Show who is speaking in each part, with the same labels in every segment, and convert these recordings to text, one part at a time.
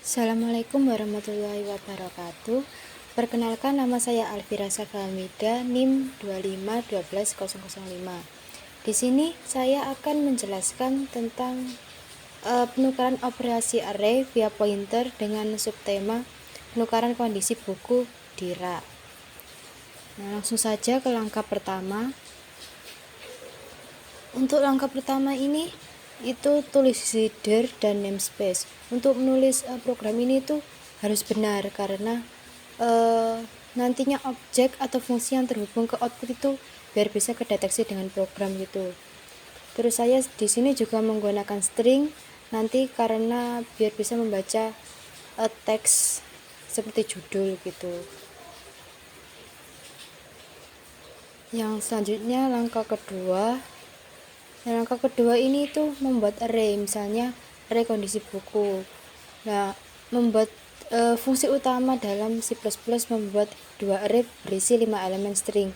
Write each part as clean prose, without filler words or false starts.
Speaker 1: Assalamualaikum warahmatullahi wabarakatuh. Perkenalkan, nama saya Alfira Safamida, NIM 2512005. Di sini saya akan menjelaskan tentang penukaran operasi array via pointer dengan subtema penukaran kondisi buku di rak. Nah, langsung saja ke langkah pertama. Untuk langkah pertama ini itu tulis header dan namespace. Untuk menulis program ini tuh harus benar karena nantinya objek atau fungsi yang terhubung ke output itu biar bisa kedeteksi dengan program gitu. Terus saya di sini juga menggunakan string nanti karena biar bisa membaca teks seperti judul gitu. Yang selanjutnya langkah kedua. Langkah kedua ini tuh membuat array, misalnya array kondisi buku. Nah, membuat fungsi utama dalam C++ membuat dua array berisi 5 elemen string,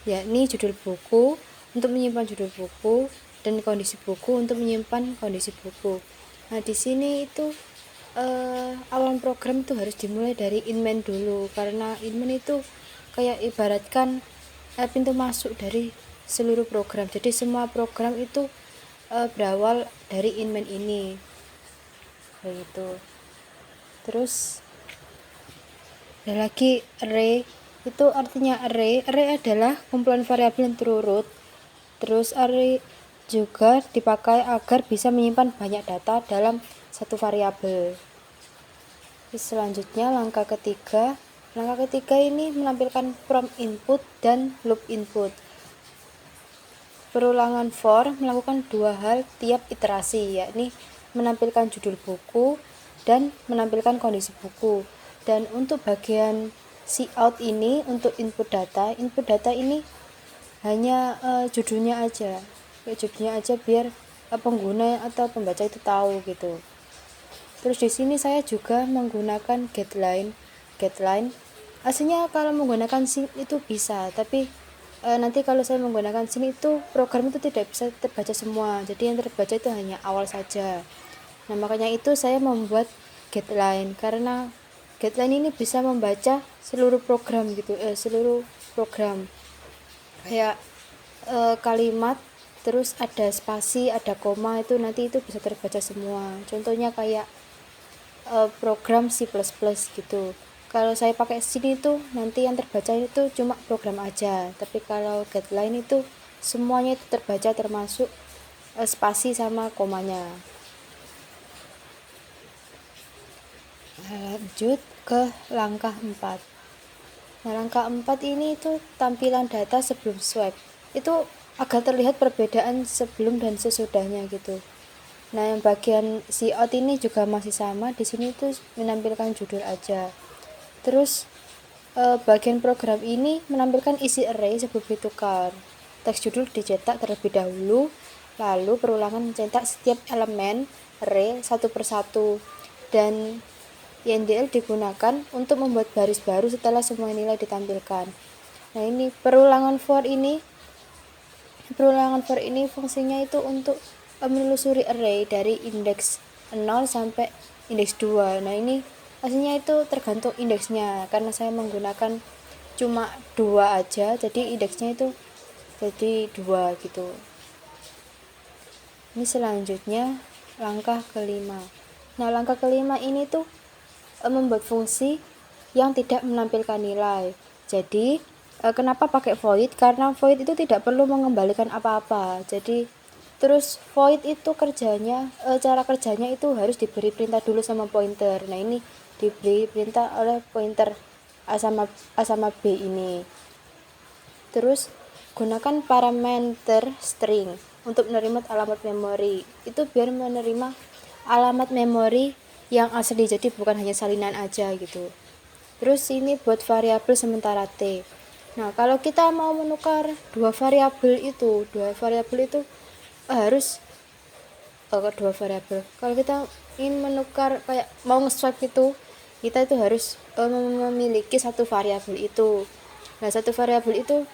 Speaker 1: yakni judul buku untuk menyimpan judul buku dan kondisi buku untuk menyimpan kondisi buku. Nah, di sini itu awal program itu harus dimulai dari inmain dulu, karena inmain itu kayak ibaratkan pintu masuk dari seluruh program. Jadi semua program itu berawal dari inmain ini begitu. Terus ada lagi array. Itu artinya array adalah kumpulan variabel yang terurut. Terus array juga dipakai agar bisa menyimpan banyak data dalam satu variabel. Selanjutnya langkah ketiga. Langkah ketiga ini menampilkan prompt input dan loop input. Perulangan for melakukan dua hal tiap iterasi, yakni menampilkan judul buku dan menampilkan kondisi buku. Dan untuk bagian cout ini, untuk input data ini hanya judulnya aja, biar pengguna atau pembaca itu tahu gitu. Terus di sini saya juga menggunakan getLine. Aslinya kalau menggunakan sing itu bisa, tapi nanti kalau saya menggunakan sini itu program itu tidak bisa terbaca semua, jadi yang terbaca itu hanya awal saja. Nah, makanya itu saya membuat getLine, karena getLine ini bisa membaca seluruh program gitu, seluruh program kayak kalimat, terus ada spasi, ada koma, itu nanti itu bisa terbaca semua. Contohnya kayak program C++ gitu. Kalau saya pakai sini tuh nanti yang terbaca itu cuma program aja, tapi kalau getLine itu semuanya itu terbaca, termasuk spasi sama komanya. Lanjut ke langkah 4. Nah, langkah 4 ini itu tampilan data sebelum swipe. Itu agar terlihat perbedaan sebelum dan sesudahnya gitu. Nah, yang bagian cout ini juga masih sama, di sini tuh menampilkan judul aja. Terus bagian program ini menampilkan isi array sebelum ditukar. Teks judul dicetak terlebih dahulu, lalu perulangan mencetak setiap elemen array satu persatu, dan INDL digunakan untuk membuat baris baru setelah semua nilai ditampilkan. Nah, ini perulangan for ini fungsinya itu untuk menelusuri array dari indeks 0 sampai indeks 2. Nah, ini aslinya itu tergantung indeksnya, karena saya menggunakan cuma 2 aja, jadi indeksnya itu jadi 2 gitu. Ini selanjutnya langkah kelima. Nah, langkah kelima ini tuh membuat fungsi yang tidak menampilkan nilai. Jadi kenapa pakai void? Karena void itu tidak perlu mengembalikan apa-apa. Jadi terus void itu cara kerjanya itu harus diberi perintah dulu sama pointer. Nah, ini diberi perintah oleh pointer A sama B ini. Terus gunakan parameter string untuk menerima alamat memori. Itu biar menerima alamat memori yang asli, jadi bukan hanya salinan aja gitu. Terus ini buat variabel sementara T. Nah, kalau kita mau menukar dua variabel itu harus dua variabel. Kalau kita ingin menukar kayak mau nge-swap itu, kita itu harus memiliki satu variabel itu. Nah, satu variabel itu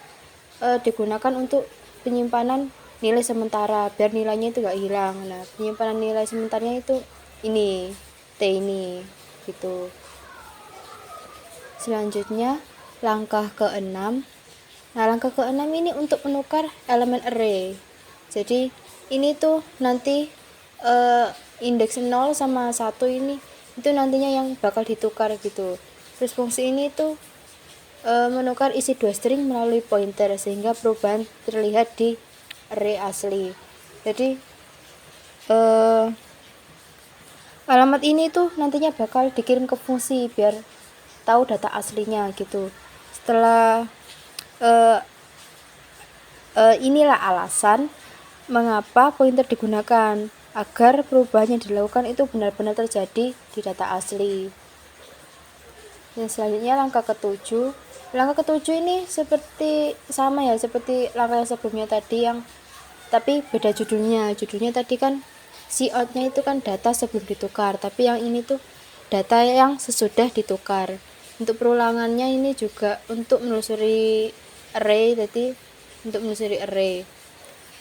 Speaker 1: digunakan untuk penyimpanan nilai sementara biar nilainya itu gak hilang. Nah, penyimpanan nilai sementaranya itu ini T ini. gitu. Selanjutnya langkah ke-6. Nah, langkah ke-6 ini untuk menukar elemen array. Jadi ini tuh nanti indeks 0 sama 1 ini itu nantinya yang bakal ditukar gitu. Terus fungsi ini tuh menukar isi dua string melalui pointer sehingga perubahan terlihat di array asli. Jadi alamat ini tuh nantinya bakal dikirim ke fungsi biar tahu data aslinya gitu. Setelah inilah alasan mengapa pointer digunakan agar perubahan yang dilakukan itu benar-benar terjadi di data asli. Yang selanjutnya langkah ke-7. Langkah ke-7 ini seperti sama ya seperti langkah yang sebelumnya tadi, yang tapi beda judulnya. Judulnya tadi kan cout-nya itu kan data sebelum ditukar, tapi yang ini tuh data yang sesudah ditukar. Untuk perulangannya ini juga untuk menelusuri array, jadi untuk menelusuri array.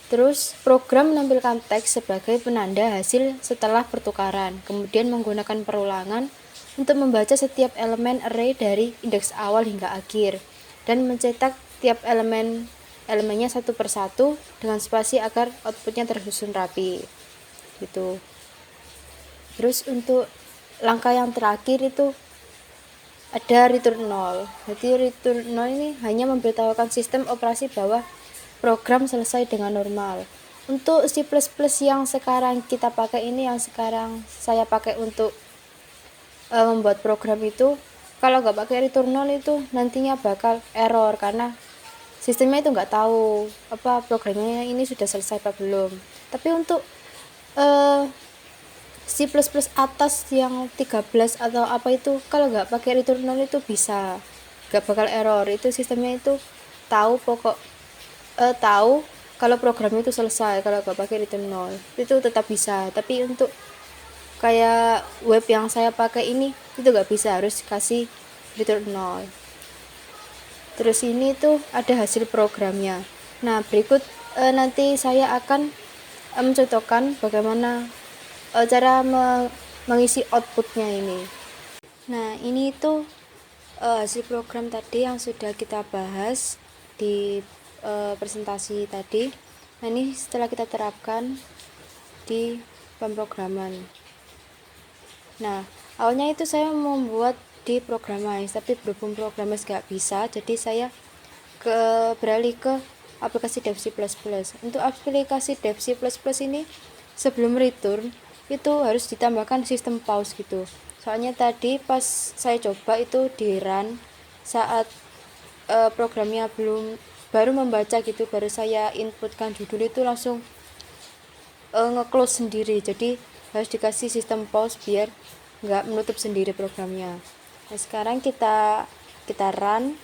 Speaker 1: Terus program menampilkan teks sebagai penanda hasil setelah pertukaran, kemudian menggunakan perulangan untuk membaca setiap elemen array dari indeks awal hingga akhir dan mencetak tiap elemennya satu persatu dengan spasi agar outputnya tersusun rapi gitu. Terus untuk langkah yang terakhir itu ada return 0. Jadi return 0 ini hanya memberitahukan sistem operasi bahwa program selesai dengan normal. Untuk C++ yang sekarang kita pakai ini, yang sekarang saya pakai untuk membuat program itu, kalau nggak pakai return 0 itu nantinya bakal error karena sistemnya itu nggak tahu apa programnya ini sudah selesai apa belum. Tapi untuk C++ atas yang 13 atau apa itu, kalau nggak pakai return 0 itu bisa, nggak bakal error. Itu sistemnya itu tahu tahu kalau programnya itu selesai. Kalau nggak pakai return 0 itu tetap bisa, tapi untuk kayak web yang saya pakai ini itu nggak bisa, harus kasih return 0. Terus ini tuh ada hasil programnya. Nah, berikut nanti saya akan mencontohkan bagaimana cara mengisi outputnya ini. Nah, ini tuh hasil program tadi yang sudah kita bahas di presentasi tadi. Nah, ini setelah kita terapkan di pemrograman. Nah, awalnya itu saya membuat di Programize, tapi berhubung Programize gak bisa, jadi saya beralih ke aplikasi Dev C++. Untuk aplikasi Dev C++ ini sebelum return itu harus ditambahkan sistem pause gitu. Soalnya tadi pas saya coba itu di run saat programnya baru membaca gitu, baru saya inputkan judul itu langsung nge-close sendiri. Jadi harus dikasih sistem pause biar nggak menutup sendiri programnya. Nah, sekarang kita run.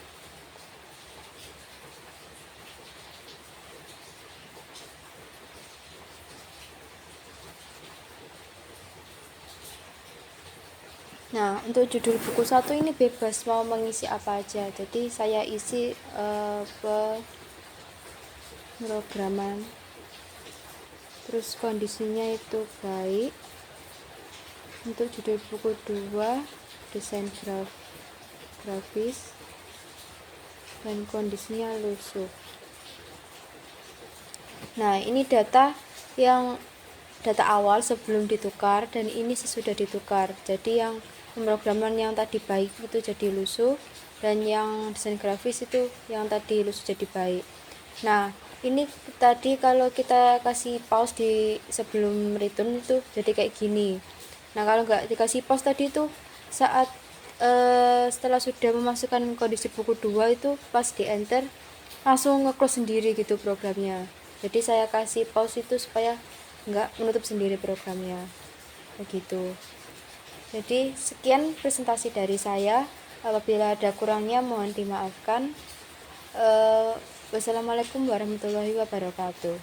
Speaker 1: Nah, untuk judul buku 1 ini bebas mau mengisi apa aja. Jadi saya isi pemrograman. Terus kondisinya itu baik. Untuk judul buku 2 desain grafis dan kondisinya lusuh. Nah, ini data awal sebelum ditukar dan ini sesudah ditukar. Jadi yang pemrograman yang tadi baik itu jadi lusuh, dan yang desain grafis itu yang tadi lusuh jadi baik. Nah, ini tadi kalau kita kasih pause di sebelum return itu jadi kayak gini. Nah, kalau nggak dikasih pause tadi itu saat setelah sudah memasukkan kondisi buku 2 itu pas di enter langsung nge-close sendiri gitu programnya. Jadi saya kasih pause itu supaya nggak menutup sendiri programnya begitu. Jadi sekian presentasi dari saya, apabila ada kurangnya mohon dimaafkan. Wassalamualaikum warahmatullahi wabarakatuh.